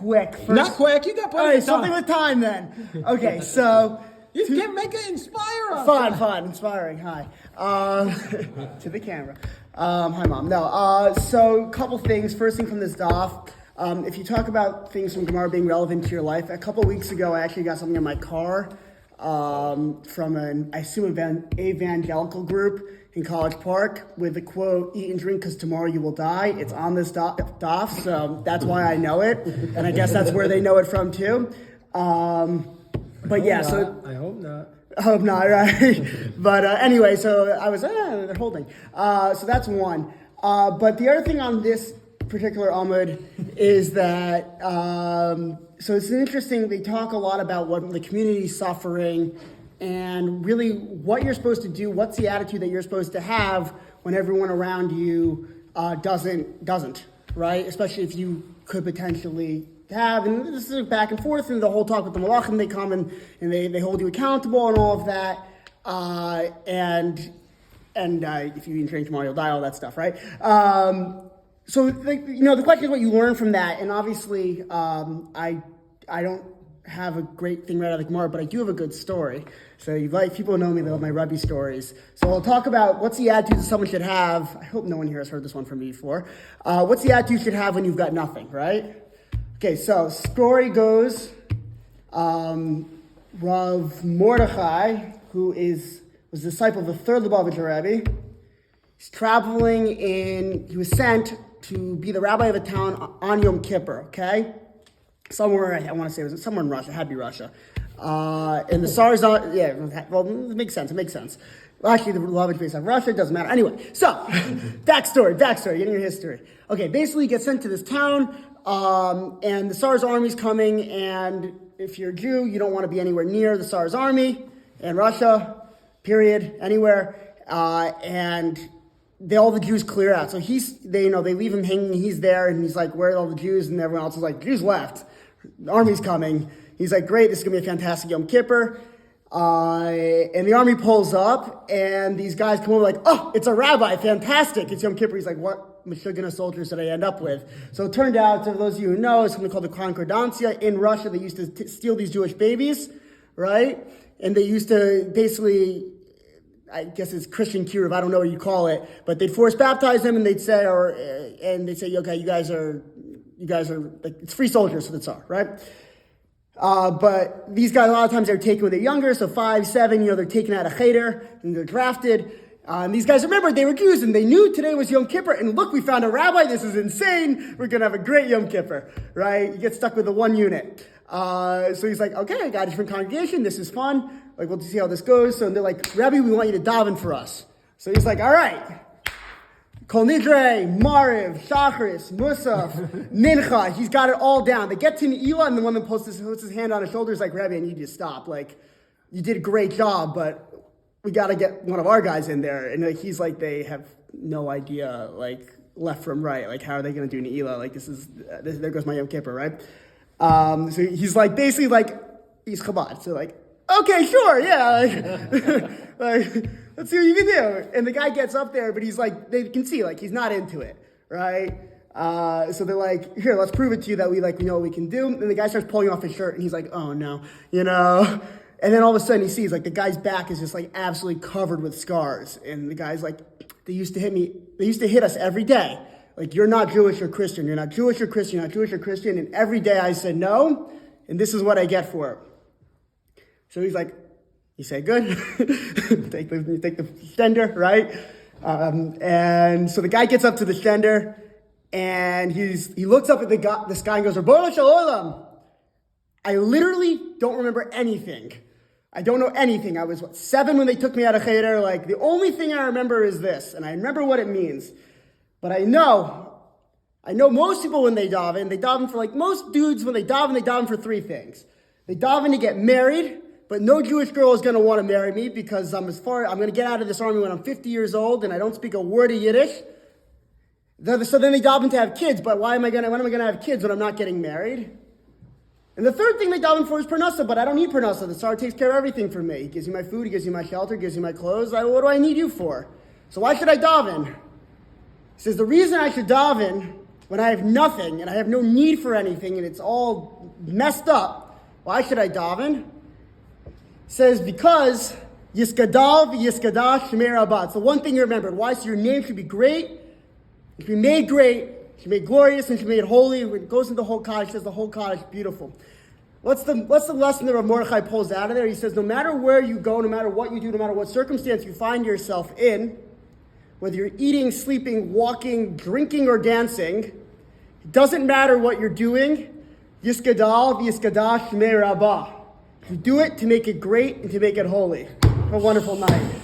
quick. First, Not quick. You got all plenty right, of something time. with time then. Okay, so You can make it inspire us. fun, inspiring. Hi, to the camera. Hi, Mom. No. So, couple things. First thing from this daf. If you talk about things from Gemara being relevant to your life, a couple weeks ago, I actually got something in my car from an, I assume, evangelical group in College Park with the quote, "Eat and drink because tomorrow you will die." It's on this daf, so that's why I know it, and I guess that's where they know it from too. But yeah, so I hope not. I hope not, right? But anyway, so I was, they're holding. So that's one. But the other thing on this particular Amud is that, so it's interesting, they talk a lot about what the community is suffering and really what you're supposed to do, what's the attitude that you're supposed to have when everyone around you doesn't, right? Especially if you could potentially have, and this is back and forth, and the whole talk with the malachim, they come and they hold you accountable and all of that, and if you eat and drink tomorrow, you'll die, all that stuff, right? So, the question is what you learn from that, and obviously, I don't have a great thing right out of the Gemara, but I do have a good story. So people know me, they love my Rebbe stories. So we'll talk about what's the attitude that someone should have. I hope no one here has heard this one from me before. What's the attitude you should have when you've got nothing, right? Okay, so story goes, Rav Mordechai, who was a disciple of the third Lubavitcher Rebbe, he was sent to be the rabbi of a town on Yom Kippur, okay? Somewhere, I want to say it was somewhere in Russia, it had to be Russia. And the SARS, it makes sense. Well, actually, the Lubavitch based on Russia, it doesn't matter. Anyway, so, backstory, getting your history. Okay, basically, you get sent to this town, and the SARS army's coming, and if you're a Jew, you don't want to be anywhere near the SARS army, and Russia, period, anywhere, and all the Jews clear out. So they leave him hanging, he's there, and he's like, where are all the Jews? And everyone else is like, Jews left, the army's coming. He's like, great, this is going to be a fantastic Yom Kippur. And the army pulls up, and these guys come over like, oh, it's a rabbi, fantastic, it's Yom Kippur. He's like, what Meshuggah soldiers did I end up with? So it turned out, for those of you who know, it's something called the Concordancia. In Russia, they used to steal these Jewish babies, right? And they used to basically, I guess it's Christian kiruv, I don't know what you call it, but they'd force baptize them, and they'd say, okay, you guys are like, it's free soldiers for the Tsar, right? But these guys, a lot of times they're taken when they're younger, so 5, 7, they're taken out of cheder, and they're drafted. And these guys remembered they were Jews, and they knew today was Yom Kippur, and look, we found a rabbi, this is insane, we're going to have a great Yom Kippur, right? You get stuck with the one unit. So he's like, okay, I got a different congregation, this is fun, like, we'll see how this goes. So they're like, Rabbi, we want you to daven for us. So he's like, all right. Kol Nidre, Mariv, Shacharis, Musaf, Mincha. He's got it all down. They get to Ne'ilah, and the one that puts his hand on his shoulder is like, Rabbi, I need you to stop. Like, you did a great job, but we got to get one of our guys in there. And he's like, they have no idea, like, left from right. Like, how are they going to do Ne'ilah? Like, there goes my Yom Kippur, right? So he's like, basically like, he's Chabad. So like, okay, sure, yeah. Like let's see what you can do. And the guy gets up there, but he's like, they can see, like, he's not into it, right? So they're like, here, let's prove it to you that we know what we can do. And the guy starts pulling off his shirt, and he's like, oh no, And then all of a sudden he sees, like, the guy's back is just, like, absolutely covered with scars. And the guy's like, they used to hit us every day. Like, you're not Jewish or Christian, you're not Jewish or Christian, you're not Jewish or Christian. And every day I said no, and this is what I get for it. So he's like, you say good, take the stender, right? And so the guy gets up to the stender, and he looks up at the sky and goes, Rabbono shel olam. I literally don't remember anything. I don't know anything. I was 7 when they took me out of cheder. Like, the only thing I remember is this, and I remember what it means. But I know most people when they daven for, like, most dudes when they daven for 3 things. They daven to get married. But no Jewish girl is going to want to marry me because I'm going to get out of this army when I'm 50 years old and I don't speak a word of Yiddish. So then they daven to have kids, but when am I going to have kids when I'm not getting married? And the third thing they daven for is parnasa, but I don't need parnasa. The Tsar takes care of everything for me. He gives you my food, he gives you my shelter, he gives you my clothes. What do I need you for? So why should I daven? He says the reason I should daven when I have nothing and I have no need for anything and it's all messed up, why should I daven? It says, because Yiskadal v'yiskadash shemei rabbah. It's the one thing you remember. Why? So your name should be great, it should be made great, it should be made glorious, and it should be made holy. When it goes into the whole Kaddish, it says the whole Kaddish is beautiful. What's the lesson that Rav Mordechai pulls out of there? He says, no matter where you go, no matter what you do, no matter what circumstance you find yourself in, whether you're eating, sleeping, walking, drinking, or dancing, it doesn't matter what you're doing. Yiskadal v'yiskadash shemei rabbah. You do it to make it great and to make it holy. Have a wonderful night.